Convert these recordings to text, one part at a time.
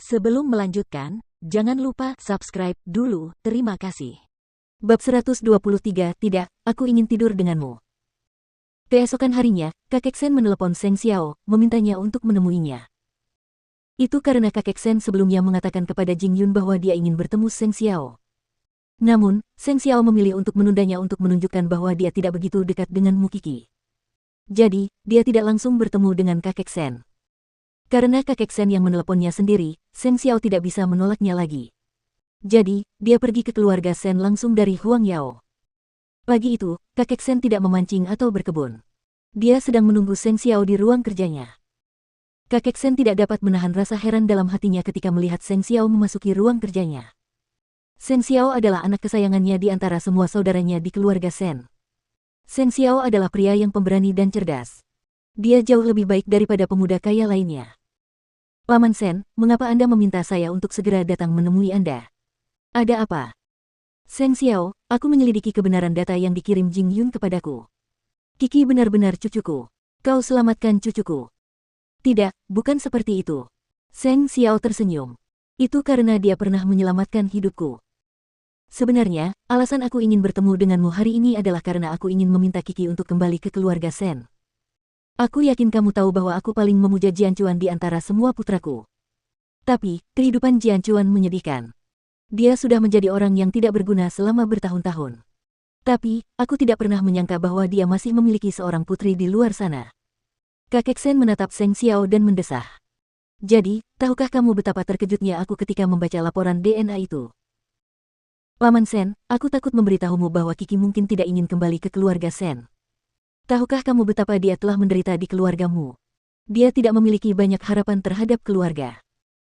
Sebelum melanjutkan, jangan lupa subscribe dulu, terima kasih. Bab 123, tidak, aku ingin tidur denganmu. Keesokan harinya, kakek Sen menelepon Seng Xiao, memintanya untuk menemuinya. Itu karena kakek Sen sebelumnya mengatakan kepada Jing Yun bahwa dia ingin bertemu Seng Xiao. Namun, Seng Xiao memilih untuk menundanya untuk menunjukkan bahwa dia tidak begitu dekat dengan Mu Qi. Jadi, dia tidak langsung bertemu dengan kakek Sen. Karena kakek Sen yang meneleponnya sendiri, Seng Xiao tidak bisa menolaknya lagi. Jadi, dia pergi ke keluarga Sen langsung dari Huang Yao. Pagi itu, kakek Sen tidak memancing atau berkebun. Dia sedang menunggu Seng Xiao di ruang kerjanya. Kakek Sen tidak dapat menahan rasa heran dalam hatinya ketika melihat Seng Xiao memasuki ruang kerjanya. Seng Xiao adalah anak kesayangannya di antara semua saudaranya di keluarga Sen. Seng Xiao adalah pria yang pemberani dan cerdas. Dia jauh lebih baik daripada pemuda kaya lainnya. Paman Sen, mengapa Anda meminta saya untuk segera datang menemui Anda? Ada apa? Seng Xiao, aku menyelidiki kebenaran data yang dikirim Jing Yun kepadaku. Qi benar-benar cucuku. Kau selamatkan cucuku. Tidak, bukan seperti itu. Seng Xiao tersenyum. Itu karena dia pernah menyelamatkan hidupku. Sebenarnya, alasan aku ingin bertemu denganmu hari ini adalah karena aku ingin meminta Qi untuk kembali ke keluarga Sen. Aku yakin kamu tahu bahwa aku paling memuja Jian Chuan di antara semua putraku. Tapi, kehidupan Jian Chuan menyedihkan. Dia sudah menjadi orang yang tidak berguna selama bertahun-tahun. Tapi, aku tidak pernah menyangka bahwa dia masih memiliki seorang putri di luar sana. Kakek Sen menatap Seng Xiao dan mendesah. Jadi, tahukah kamu betapa terkejutnya aku ketika membaca laporan DNA itu? Paman Sen, aku takut memberitahumu bahwa Qi mungkin tidak ingin kembali ke keluarga Sen. Tahukah kamu betapa dia telah menderita di keluargamu? Dia tidak memiliki banyak harapan terhadap keluarga.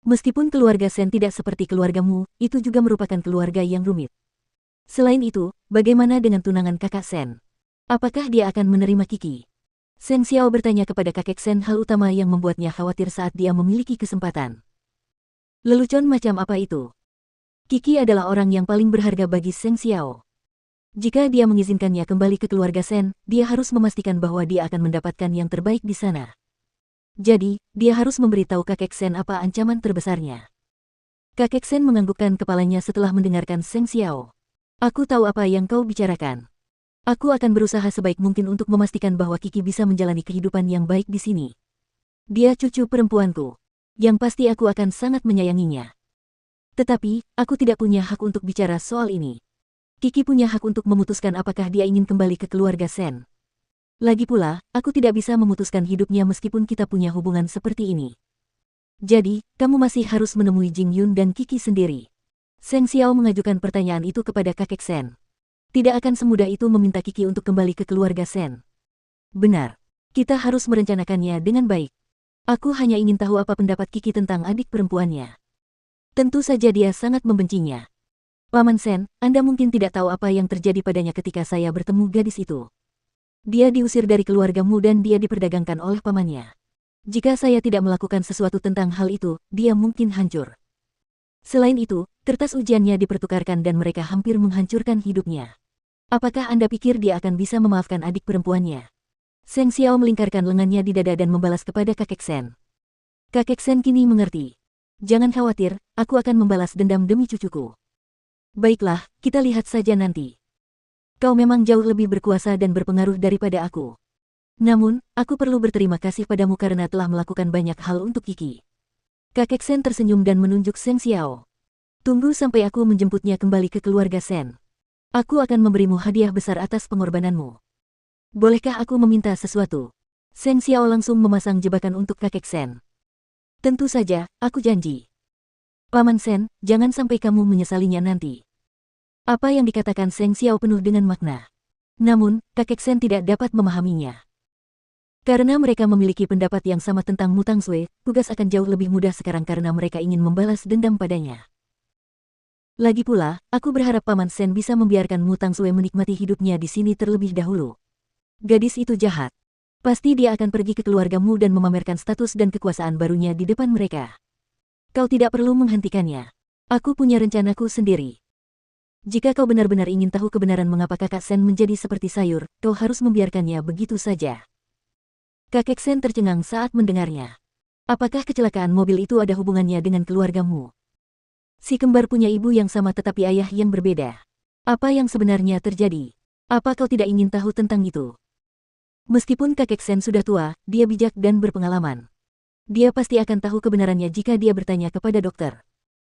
Meskipun keluarga Sen tidak seperti keluargamu, itu juga merupakan keluarga yang rumit. Selain itu, bagaimana dengan tunangan kakak Sen? Apakah dia akan menerima Qi? Seng Xiao bertanya kepada kakek Sen hal utama yang membuatnya khawatir saat dia memiliki kesempatan. Lelucon macam apa itu? Qi adalah orang yang paling berharga bagi Seng Xiao. Jika dia mengizinkannya kembali ke keluarga Sen, dia harus memastikan bahwa dia akan mendapatkan yang terbaik di sana. Jadi, dia harus memberitahu kakek Sen apa ancaman terbesarnya. Kakek Sen menganggukkan kepalanya setelah mendengarkan Seng Xiao. Aku tahu apa yang kau bicarakan. Aku akan berusaha sebaik mungkin untuk memastikan bahwa Qi bisa menjalani kehidupan yang baik di sini. Dia cucu perempuanku. Yang pasti aku akan sangat menyayanginya. Tetapi, aku tidak punya hak untuk bicara soal ini. Qi punya hak untuk memutuskan apakah dia ingin kembali ke keluarga Sen. Lagi pula, aku tidak bisa memutuskan hidupnya meskipun kita punya hubungan seperti ini. Jadi, kamu masih harus menemui Jing Yun dan Qi sendiri. Seng Xiao mengajukan pertanyaan itu kepada kakek Sen. Tidak akan semudah itu meminta Qi untuk kembali ke keluarga Sen. Benar. Kita harus merencanakannya dengan baik. Aku hanya ingin tahu apa pendapat Qi tentang adik perempuannya. Tentu saja dia sangat membencinya. Paman Sen, Anda mungkin tidak tahu apa yang terjadi padanya ketika saya bertemu gadis itu. Dia diusir dari keluargamu dan dia diperdagangkan oleh pamannya. Jika saya tidak melakukan sesuatu tentang hal itu, dia mungkin hancur. Selain itu, kertas ujiannya dipertukarkan dan mereka hampir menghancurkan hidupnya. Apakah Anda pikir dia akan bisa memaafkan adik perempuannya? Seng Xiao melingkarkan lengannya di dada dan membalas kepada kakek Sen. Kakek Sen kini mengerti. Jangan khawatir, aku akan membalas dendam demi cucuku. Baiklah, kita lihat saja nanti. Kau memang jauh lebih berkuasa dan berpengaruh daripada aku. Namun, aku perlu berterima kasih padamu karena telah melakukan banyak hal untuk Qi. Kakek Sen tersenyum dan menunjuk Seng Xiao. Tunggu sampai aku menjemputnya kembali ke keluarga Sen. Aku akan memberimu hadiah besar atas pengorbananmu. Bolehkah aku meminta sesuatu? Seng Xiao langsung memasang jebakan untuk kakek Sen. Tentu saja, aku janji. Paman Sen, jangan sampai kamu menyesalinya nanti. Apa yang dikatakan Seng Xiao penuh dengan makna. Namun, kakek Sen tidak dapat memahaminya. Karena mereka memiliki pendapat yang sama tentang Mu Tangsui, tugas akan jauh lebih mudah sekarang karena mereka ingin membalas dendam padanya. Lagi pula, aku berharap Paman Sen bisa membiarkan Mu Tangsui menikmati hidupnya di sini terlebih dahulu. Gadis itu jahat. Pasti dia akan pergi ke keluargamu dan memamerkan status dan kekuasaan barunya di depan mereka. Kau tidak perlu menghentikannya. Aku punya rencanaku sendiri. Jika kau benar-benar ingin tahu kebenaran mengapa kakak Sen menjadi seperti sayur, kau harus membiarkannya begitu saja. Kakek Sen tercengang saat mendengarnya. Apakah kecelakaan mobil itu ada hubungannya dengan keluargamu? Si kembar punya ibu yang sama tetapi ayah yang berbeda. Apa yang sebenarnya terjadi? Apa kau tidak ingin tahu tentang itu? Meskipun kakek Sen sudah tua, dia bijak dan berpengalaman. Dia pasti akan tahu kebenarannya jika dia bertanya kepada dokter.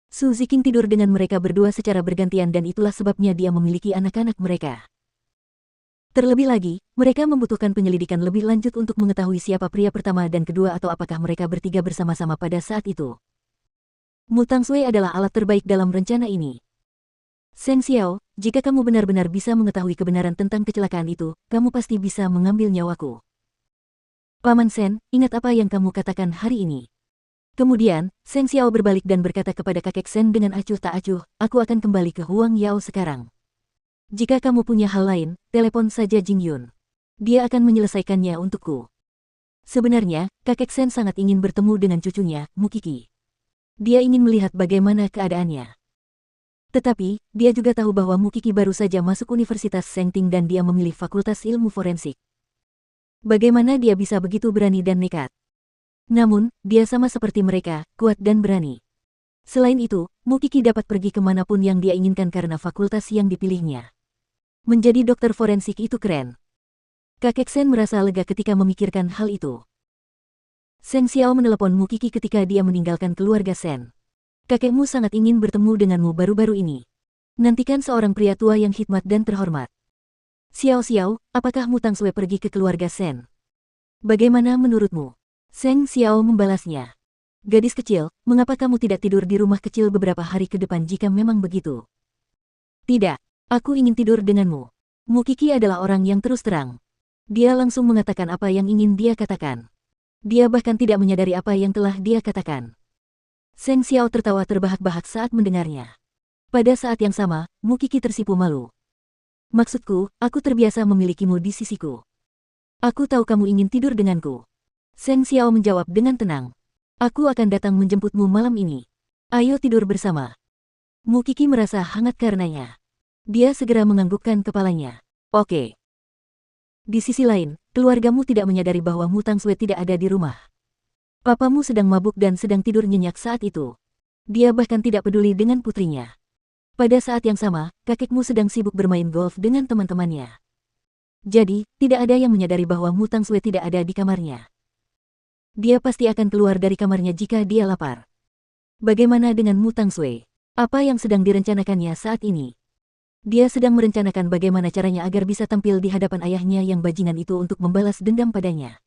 Su Ziqing tidur dengan mereka berdua secara bergantian dan itulah sebabnya dia memiliki anak-anak mereka. Terlebih lagi, mereka membutuhkan penyelidikan lebih lanjut untuk mengetahui siapa pria pertama dan kedua atau apakah mereka bertiga bersama-sama pada saat itu. Mu Tangsui adalah alat terbaik dalam rencana ini. Seng Xiao, jika kamu benar-benar bisa mengetahui kebenaran tentang kecelakaan itu, kamu pasti bisa mengambil nyawaku. Paman Sen, ingat apa yang kamu katakan hari ini. Kemudian, Seng Xiao berbalik dan berkata kepada kakek Sen dengan acuh tak acuh, aku akan kembali ke Huang Yao sekarang. Jika kamu punya hal lain, telepon saja Jing Yun. Dia akan menyelesaikannya untukku. Sebenarnya, kakek Sen sangat ingin bertemu dengan cucunya, Mu Qi. Dia ingin melihat bagaimana keadaannya. Tetapi, dia juga tahu bahwa Mu Qi baru saja masuk Universitas Sengting dan dia memilih Fakultas Ilmu Forensik. Bagaimana dia bisa begitu berani dan nekat? Namun, dia sama seperti mereka, kuat dan berani. Selain itu, Mu Qi dapat pergi kemanapun yang dia inginkan karena fakultas yang dipilihnya. Menjadi dokter forensik itu keren. Kakek Sen merasa lega ketika memikirkan hal itu. Seng Xiao menelepon Mu Qi ketika dia meninggalkan keluarga Sen. Kakekmu sangat ingin bertemu denganmu baru-baru ini. Nantikan seorang pria tua yang hikmat dan terhormat. Xiao Xiao, apakah Mu Tangsui pergi ke keluarga Sen? Bagaimana menurutmu? Seng Xiao membalasnya. Gadis kecil, mengapa kamu tidak tidur di rumah kecil beberapa hari ke depan jika memang begitu? Tidak. Aku ingin tidur denganmu. Mu Qi adalah orang yang terus terang. Dia langsung mengatakan apa yang ingin dia katakan. Dia bahkan tidak menyadari apa yang telah dia katakan. Seng Xiao tertawa terbahak-bahak saat mendengarnya. Pada saat yang sama, Mu Qi tersipu malu. Maksudku, aku terbiasa memilikimu di sisiku. Aku tahu kamu ingin tidur denganku. Seng Xiao menjawab dengan tenang. Aku akan datang menjemputmu malam ini. Ayo tidur bersama. Mu Qi merasa hangat karenanya. Dia segera menganggukkan kepalanya. Oke. Di sisi lain, keluargamu tidak menyadari bahwa Mu Tangsui tidak ada di rumah. Papamu sedang mabuk dan sedang tidur nyenyak saat itu. Dia bahkan tidak peduli dengan putrinya. Pada saat yang sama, kakekmu sedang sibuk bermain golf dengan teman-temannya. Jadi, tidak ada yang menyadari bahwa Mu Tangsui tidak ada di kamarnya. Dia pasti akan keluar dari kamarnya jika dia lapar. Bagaimana dengan Mu Tangsui? Apa yang sedang direncanakannya saat ini? Dia sedang merencanakan bagaimana caranya agar bisa tampil di hadapan ayahnya yang bajingan itu untuk membalas dendam padanya.